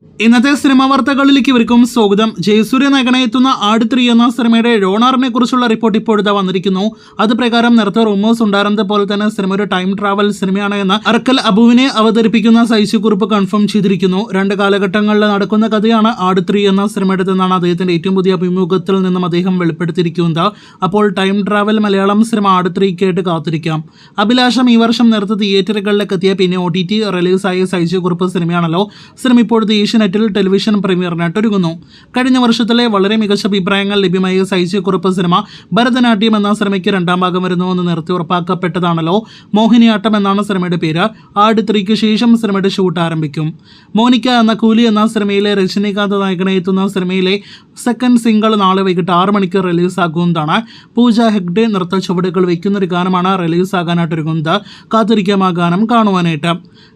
ഇന്നത്തെ സിനിമാ വാർത്തകളിലേക്ക് ഇവർക്കും സ്വാഗതം. ജയസൂര്യ നായകനെത്തുന്ന ആട് 3 എന്ന സിനിമയുടെ റോണറിനെ കുറിച്ചുള്ള റിപ്പോർട്ട് ഇപ്പോഴത്തെ വന്നിരിക്കുന്നു. അത് പ്രകാരം നേരത്തെ റൂമേഴ്സ് ഉണ്ടായിരുന്നത് പോലെ തന്നെ സിനിമ ഒരു ടൈം ട്രാവൽ സിനിമയാണ് എന്ന് അർക്കൽ അബുവിനെ അവതരിപ്പിക്കുന്ന സൈസുകുറിപ്പ് കൺഫേം ചെയ്തിരിക്കുന്നു. 2 കാലഘട്ടങ്ങളിൽ നടക്കുന്ന കഥയാണ് ആട് 3 എന്ന സിനിമയുടേതെന്നാണ് അദ്ദേഹത്തിന്റെ ഏറ്റവും പുതിയ അഭിമുഖത്തിൽ നിന്നും അദ്ദേഹം വെളിപ്പെടുത്തിയിരിക്കുന്നത്. അപ്പോൾ ടൈം ട്രാവൽ മലയാളം സിനിമ ആട് 3 കാത്തിരിക്കാം. അഭിലാഷം ഈ വർഷം നേരത്തെ തിയേറ്ററുകളിലേക്ക് എത്തിയ പിന്നെ OTT റിലീസായ സൈസുകുറിപ്പ് സിനിമയാണല്ലോ. സിനിമ ഇപ്പോഴത്തെ ഏഷ്യനെറ്റിൽ ടെലിവിഷൻ പ്രീമിയറിനായിട്ട് ഒരുങ്ങുന്നു. കഴിഞ്ഞ വർഷത്തിലെ വളരെ മികച്ച അഭിപ്രായങ്ങൾ ലഭ്യമായ സൈസുകുറിപ്പ് സിനിമ ഭരതനാട്യം എന്ന സിനിമയ്ക്ക് 2ാം ഭാഗം വരുന്നുവെന്ന് നേരത്തെ ഉറപ്പാക്കപ്പെട്ടതാണല്ലോ. മോഹിനിയാട്ടം എന്നാണ് സിനിമയുടെ പേര്. ആട് 3 ശേഷം സിനിമയുടെ ഷൂട്ട് ആരംഭിക്കും. മോനിക്ക എന്ന കൂലി എന്ന സിനിമയിലെ രജനീകാന്ത് നായകനെ എത്തുന്ന സിനിമയിലെ സെക്കൻഡ് സിംഗിൾ നാളെ വൈകിട്ട് 6 മണിക്ക് റിലീസാകുന്നതാണ്. പൂജ ഹെഗ്ഡെ നൃത്ത ചുവടുകൾ വയ്ക്കുന്നൊരു ഗാനമാണ് റിലീസാകാനായിട്ട് ഒരുങ്ങുന്നത്. കാത്തിരിക്കാം ആ ഗാനം കാണുവാനായിട്ട്.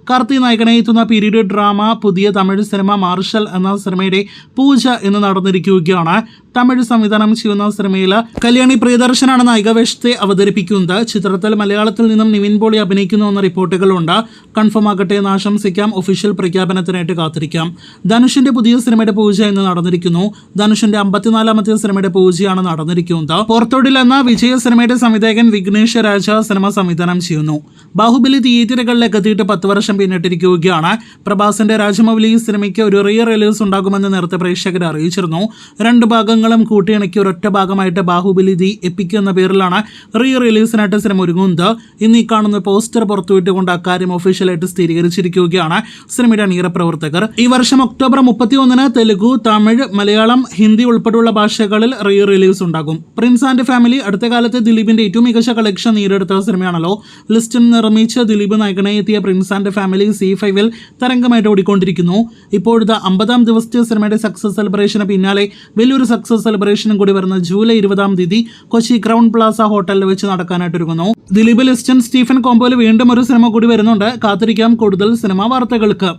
കാർത്തി നായകനെ എത്തുന്ന പീരീഡ് ഡ്രാമ പുതിയ തമിഴ് സിനിമ മാർഷൽ എന്ന സിനിമയുടെ പൂജ എന്ന് നടന്നിരിക്കുകയാണ്. തമിഴ് സംവിധാനം ചെയ്യുന്ന സിനിമയിൽ കല്യാണി പ്രിയദർശനാണ് നായിക വേഷത്തെ അവതരിപ്പിക്കുന്നത്. ചിത്രത്തിൽ മലയാളത്തിൽ നിന്നും നിവിൻ പോളി അഭിനയിക്കുന്നു എന്ന റിപ്പോർട്ടുകളുണ്ട്. കൺഫേം ആകട്ടെ എന്ന് ആശംസിക്കാം. ഒഫീഷ്യൽ പ്രഖ്യാപനത്തിനായിട്ട് കാത്തിരിക്കാം. ധനുഷിന്റെ പുതിയ സിനിമയുടെ പൂജ എന്ന് നടന്നിരിക്കുന്നു. ധനുഷിന്റെ 54ാമത്തെ സിനിമയുടെ പൂജയാണ് നടന്നിരിക്കുന്നത്. പോർത്തോഡിൽ എന്ന വിജയ സിനിമയുടെ സംവിധായകൻ വിഘ്നേഷ് രാജ സിനിമ സംവിധാനം ചെയ്യുന്നു. ബാഹുബലി തിയേറ്ററുകളിലേക്ക് എത്തിയിട്ട് 10 വർഷം പിന്നിട്ടിരിക്കുകയാണ്. പ്രഭാസിന്റെ രാജമൗലി സിനിമയ്ക്ക് ഒരു റിലീസ് ഉണ്ടാകുമെന്ന് നേരത്തെ പ്രേക്ഷകരെ അറിയിച്ചിരുന്നു. 2 ഭാഗങ്ങളും കൂട്ടിയിണക്കി ഒരൊറ്റ ഭാഗമായിട്ട് ബാഹുബലി ദി എപ്പിക് എന്ന പേരിലാണ് റിലീസിനായിട്ട് സിനിമ ഒരുങ്ങുന്നത്. ഇന്ന് ഈ കാണുന്ന പോസ്റ്റർ പുറത്തുവിട്ടുകൊണ്ട് അക്കാര്യം ഒഫീഷ്യലായിട്ട് സ്ഥിരീകരിച്ചിരിക്കുകയാണ് സിനിമയുടെ അണിയറ പ്രവർത്തകർ. ഈ വർഷം ഒക്ടോബർ 31 തെലുഗു, തമിഴ്, മലയാളം, ഹിന്ദി ഉൾപ്പെടെയുള്ള ഭാഷകളിൽ റിലീസ് ഉണ്ടാകും. പ്രിൻസ് ആൻഡ് ഫാമിലി അടുത്ത കാലത്ത് ദിലീപിന്റെ ഏറ്റവും മികച്ച കളക്ഷൻ നേടിയെടുത്ത സിനിമയാണല്ലോ. ലിസ്റ്റിൽ നിർമ്മിച്ച് ദിലീപ് നായകനെ എത്തിയ പ്രിൻസ് ആൻഡ് ഫാമിലി C5 തരംഗമായിട്ട് ഓടിക്കൊണ്ടിരിക്കുന്നു. ഇപ്പോഴത്തെ 50ാം ദിവസത്തെ സിനിമയുടെ സക്സസ് സെലിബ്രേഷന് പിന്നാലെ വലിയൊരു സക്സസ് സെലിബ്രേഷനും കൂടി വരുന്ന ജൂലൈ 20ാം തീയതി കൊച്ചി ക്രൗൺ പ്ലാസ ഹോട്ടലിൽ വെച്ച് നടക്കാനായിട്ട് ഒരുങ്ങുന്നു. ദിലീപ് ലിസ്റ്റൻ സ്റ്റീഫൻ കോംബോയിൽ വീണ്ടും ഒരു സിനിമ കൂടി വരുന്നുണ്ട്. കാത്തിരിക്കാം കൂടുതൽ സിനിമാ വാർത്തകൾക്ക്.